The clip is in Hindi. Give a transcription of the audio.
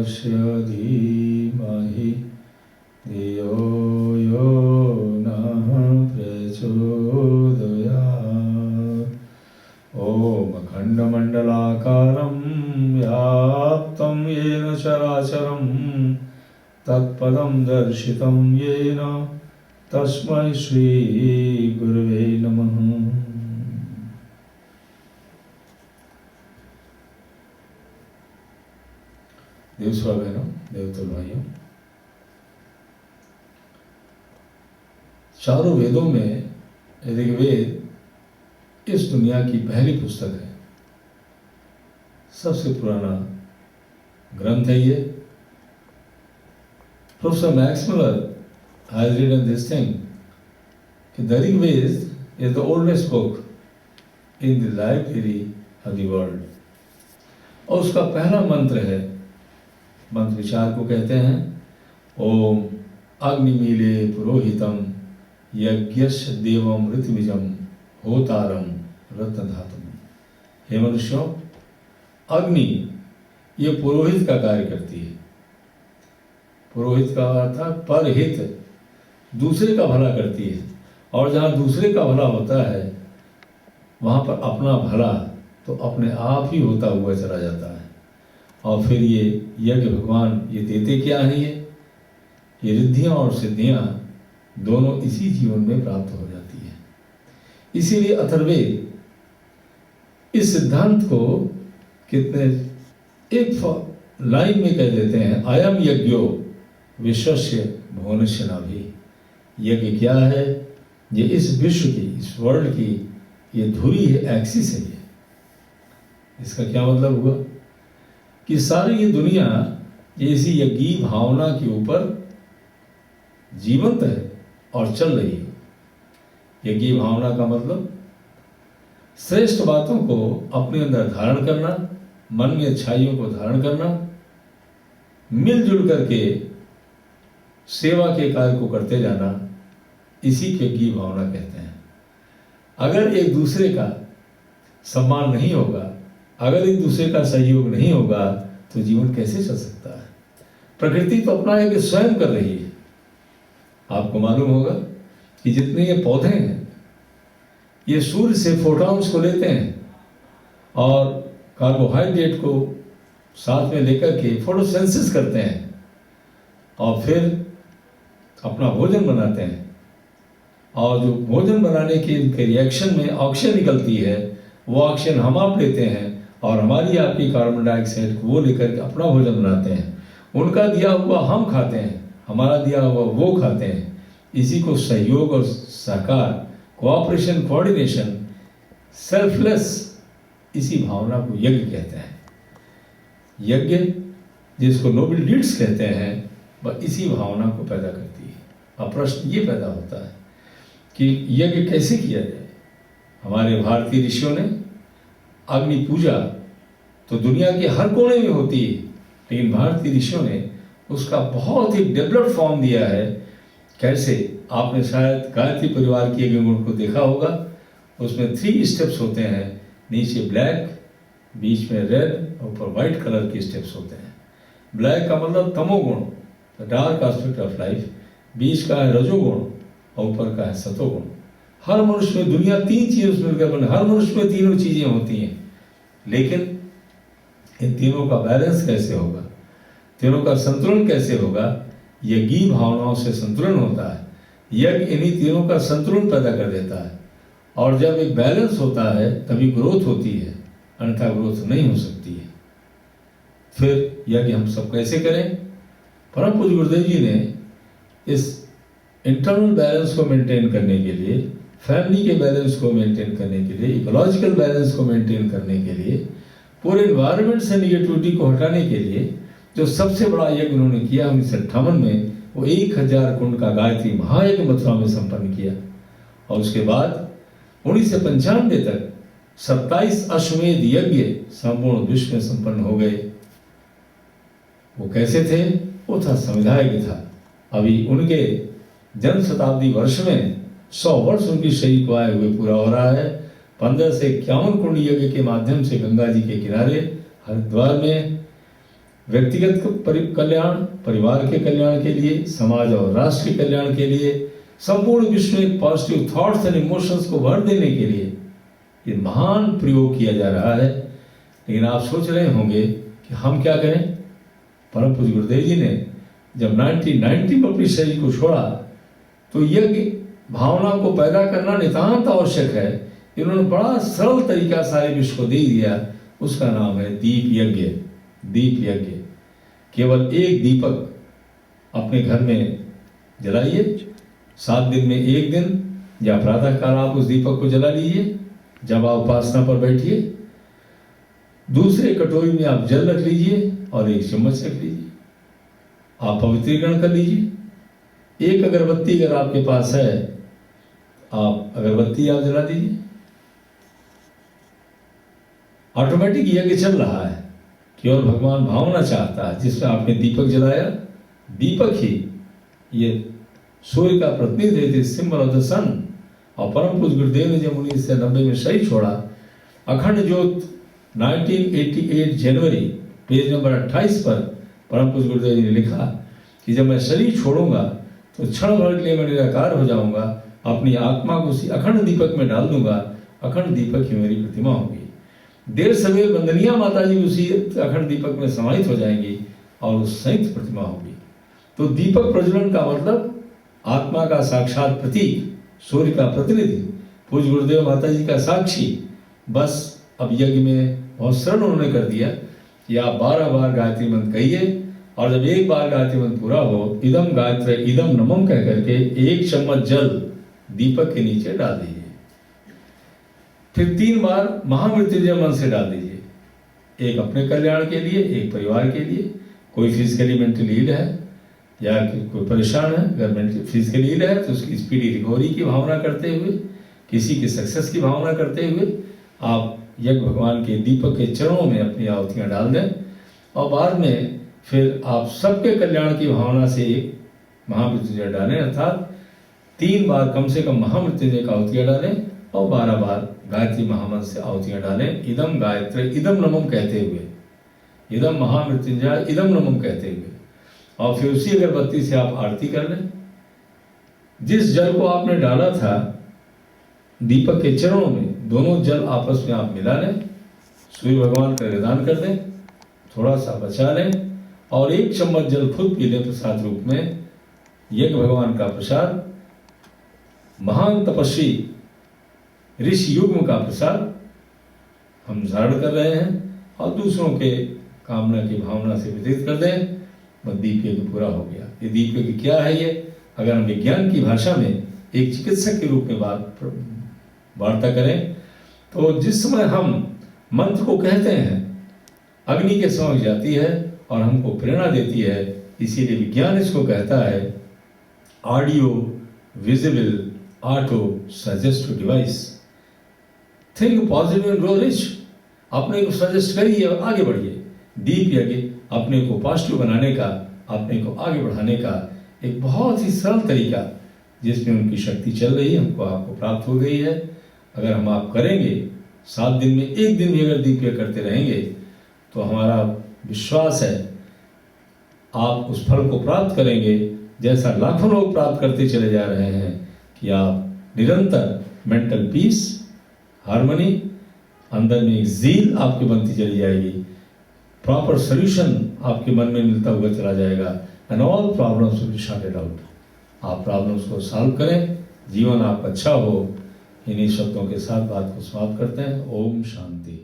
तस्य धीमहि धियो यो नः प्रचोदयात्। ॐ अखण्डमण्डलाकारं व्याप्तं येन चराचरं तत्पदं दर्शितं येन तस्मै श्री गुरुवे नमः। देवस्वा बहनों, देवतुल भाइयों, चारों वेदों में ऋग्वेद इस दुनिया की पहली पुस्तक है, सबसे पुराना ग्रंथ है ये। Professor Max Muller has written this thing. The Rigveda is the oldest book in the library of the world. और उसका पहला मंत्र है, मंत्र विचार को कहते हैं ओम अग्निमीले पुरोहितम यज्ञस्य देवम ऋतविजम होतारम रत्नधातुम। हे मनुष्यों, अग्नि ये पुरोहित का कार्य करती है। पुरोहित का अर्थ है परहित, दूसरे का भला करती है। और जहाँ दूसरे का भला होता है वहाँ पर अपना भला तो अपने आप ही होता हुआ चला जाता है। और फिर ये यज्ञ भगवान ये देते क्या है, ये रिद्धियाँ और सिद्धियाँ दोनों इसी जीवन में प्राप्त हो जाती है। इसीलिए अथर्ववेद इस सिद्धांत को कितने एक लाइन में कह देते हैं, अयम यज्ञो विश्वस्य भुवनस्य नाभि। यज्ञ क्या है? ये इस विश्व की, इस वर्ल्ड की ये धुरी है, एक्सिस है ये। इसका क्या मतलब हुआ कि सारी ये दुनिया ये इसी यज्ञी भावना के ऊपर जीवंत है और चल रही है। यज्ञी भावना का मतलब श्रेष्ठ बातों को अपने अंदर धारण करना, मन में अच्छाइयों को धारण करना, मिलजुल करके सेवा के कार्य को करते जाना, इसी के यज्ञी भावना कहते हैं। अगर एक दूसरे का सम्मान नहीं होगा, अगर एक दूसरे का सहयोग नहीं होगा तो जीवन कैसे चल सकता है? प्रकृति तो अपना यज्ञ स्वयं कर रही है। आपको मालूम होगा कि जितने ये पौधे हैं ये सूर्य से फोटॉन्स को लेते हैं और कार्बोहाइड्रेट को साथ में लेकर के फोटोसिंथेसिस करते हैं और फिर अपना भोजन बनाते हैं। और जो भोजन बनाने के उनके रिएक्शन में ऑक्सीजन निकलती है, वो ऑक्सीजन हम आप लेते हैं और हमारी आपकी कार्बन डाइऑक्साइड को वो लेकर के अपना भोजन बनाते हैं। उनका दिया हुआ हम खाते हैं, हमारा दिया हुआ वो खाते हैं। इसी को सहयोग और सहकार, कोऑपरेशन, कोऑर्डिनेशन, सेल्फलेस, इसी भावना को यज्ञ कहते हैं। यज्ञ जिसको नोबल डीड्स कहते हैं, वह इसी भावना को पैदा करती है। अब प्रश्न ये पैदा होता है कि यज्ञ कैसे किया जाए। हमारे भारतीय ऋषियों ने अग्नि पूजा तो दुनिया के हर कोने में होती है, लेकिन भारतीय ऋषियों ने उसका बहुत ही डेवलप्ड फॉर्म दिया है। कैसे? आपने शायद गायत्री परिवार के यज्ञ को देखा होगा। उसमें 3 स्टेप्स होते हैं, नीचे ब्लैक, बीच में रेड, ऊपर व्हाइट कलर के स्टेप्स होते हैं। ब्लैक का मतलब तमोगुण, the dark aspect of life, बीच का है रजोगुण और ऊपर का है सतोगुण। हर मनुष्य में दुनिया 3 चीज़ों मिलकर बने, हर मनुष्य में तीनों चीजें होती हैं, लेकिन इन तीनों का बैलेंस कैसे होगा, तीनों का संतुलन कैसे होगा? यज्ञी भावनाओं से संतुलन होता है। यज्ञ इन्हीं तीनों का संतुलन पैदा कर देता है। और जब एक बैलेंस होता है तभी ग्रोथ होती है, अन्यथा ग्रोथ नहीं हो सकती है। फिर यज्ञ हम सब कैसे करें? परम पूज्य गुरुदेव जी ने इस इंटरनल बैलेंस को मेंटेन करने के लिए, फैमिली के बैलेंस को मेंटेन करने के लिए, इकोलॉजिकल बैलेंस को मेंटेन करने के लिए, पूरे एनवायरनमेंट से निगेटिविटी को हटाने के लिए जो सबसे बड़ा यज्ञ उन्होंने किया 1958 में, वो 1000 कुंड का गायत्री महायज्ञ मथुरा में संपन्न किया। और उसके बाद 1995 तक 27 अश्वमेध यज्ञ संपूर्ण विश्व में संपन्न हो गए। वो कैसे थे? वो था समुदाय यज्ञ था। अभी उनके जन्म शताब्दी वर्ष में 100 वर्ष उनकी शरीर को आए हुए पूरा हो रहा है। 15 से 51 कुंड यज्ञ के माध्यम से गंगा जी के किनारे हरिद्वार में व्यक्तिगत कल्याण, परिवार के कल्याण के लिए, समाज और राष्ट्र के कल्याण के लिए, संपूर्ण विश्व में पॉजिटिव थॉट्स एंड इमोशंस को भर देने के लिए ये महान प्रयोग किया जा रहा है। लेकिन आप सोच रहे होंगे कि हम क्या करें। परम पूज्य गुरुदेव जी ने जब 1990 में अपने शरीर को छोड़ा तो यज्ञ भावना को पैदा करना नितांत आवश्यक है। इन्होंने बड़ा सरल तरीका सारे विश्व को दे दिया, उसका नाम है दीप यज्ञ। दीप यज्ञ, केवल एक दीपक अपने घर में जलाइए, 7 दिन में 1 दिन या प्रातः काल आप उस दीपक को जला लीजिए। जब आप उपासना पर बैठिए, दूसरे कटोरी में आप जल रख लीजिए और 1 चम्मच रख लीजिए। आप पवित्रीकरण कर लीजिए। एक अगरबत्ती अगर आपके पास है, आप अगरबत्ती आप जला दीजिए। ऑटोमेटिक यज्ञ चल रहा है। केवल भगवान भावना चाहता है जिसमें आपने दीपक जलाया। दीपक ही ये सूर्य का प्रतिनिधित्व है, सिंबल ऑफ द सन। और परम पूज्य गुरुदेव ने जब 1990 में शरीर छोड़ा, अखंड ज्योत 1988 जनवरी पेज नंबर 28 पर परम पूज्य गुरुदेव जी ने लिखा कि जब मैं शरीर छोड़ूंगा तो क्षण भर के लिए मैं निराकार हो जाऊंगा, अपनी आत्मा को उसी अखंड दीपक में डाल दूंगा। अखंड दीपक ही मेरी प्रतिमा होगी। देर सवेर वंदनीय माता जी उसी अखंड दीपक में समाहित हो जाएंगी और उस संयुक्त प्रतिमा होगी। तो दीपक प्रज्वलन का मतलब आत्मा का साक्षात प्रतीक, सूर्य का प्रतिनिधि, पूज्य गुरुदेव माता जी का साक्षी। बस अब यज्ञ में बहुत सरल उन्होंने कर दिया कि आप 12 बार गायत्री मंत्र कहिए और जब 1 बार गायत्री मंत्र पूरा हो, इदम गायत्री इदम नमम कह करके 1 चम्मच जल दीपक के नीचे डाल दीजिए। फिर 3 बार महामृत्युंजय मंत्र से डाल दीजिए, एक अपने कल्याण के लिए, एक परिवार के लिए। कोई फिजिकली मेंटली इल है या कोई परेशान है, अगर मेंटली फिजिकली इल है तो उसकी स्पीडी रिकवरी की भावना करते हुए, किसी की सक्सेस की भावना करते हुए आप यज्ञ भगवान के दीपक के चरणों में अपनी आहुतियाँ डाल दें। और बाद में फिर आप सबके कल्याण की भावना से महामृत्युंजय डालें, अर्थात 3 बार कम से कम महामृत्युंजय का आहुतियाँ डालें और 12 बार गायत्री महामंत्र से आहुतियाँ डालें, इदम गायत्री इदम नमम कहते हुए, इदम महामृत्युंजय इदम नमम कहते हुए। और फिर उसी अगरबत्ती से आप आरती कर लें। जिस जल को आपने डाला था दीपक के चरणों में, दोनों जल आपस में आप मिला लें, सूर्य भगवान का निवेदन कर दें, थोड़ा सा बचा लें और 1 चम्मच जल खुद पी लें प्रसाद रूप में। यज्ञ भगवान का प्रसाद, महान तपस्वी ऋषि युग्म का प्रसाद हम धारण कर रहे हैं और दूसरों के कामना की भावना से विदित कर दें। बस दीप यज्ञ पूरा हो गया। ये दीप यज्ञ क्या है? ये अगर हम विज्ञान की भाषा में एक चिकित्सक के रूप में वार्ता करें तो जिस समय हम मंत्र को कहते हैं, अग्नि के समझ जाती है और हमको प्रेरणा देती है। इसीलिए विज्ञान इसको कहता है audio visible auto suggestive device. Think positive and grow rich. अपने को सजेस्ट करिए और आगे बढ़िए। दीप यज्ञ अपने को पॉजिटिव बनाने का, अपने को आगे बढ़ाने का एक बहुत ही सरल तरीका, जिसमें उनकी शक्ति चल रही है, हमको आपको प्राप्त हो गई है। अगर हम आप करेंगे, 7 दिन में 1 दिन भी अगर दीप यज्ञ करते रहेंगे तो हमारा विश्वास है आप उस फल को प्राप्त करेंगे जैसा लाखों लोग प्राप्त करते चले जा रहे हैं, कि आप निरंतर मेंटल पीस, हार्मनी, अंदर में एक ज़ील आपकी बनती चली जाएगी, प्रॉपर सोल्यूशन आपके मन में मिलता हुआ चला जाएगा, and all problems will be sorted out. आप प्रॉब्लम्स को सॉल्व करें, जीवन आपका अच्छा हो। इन्हीं शब्दों के साथ बात को समाप्त करते हैं। ओम शांति।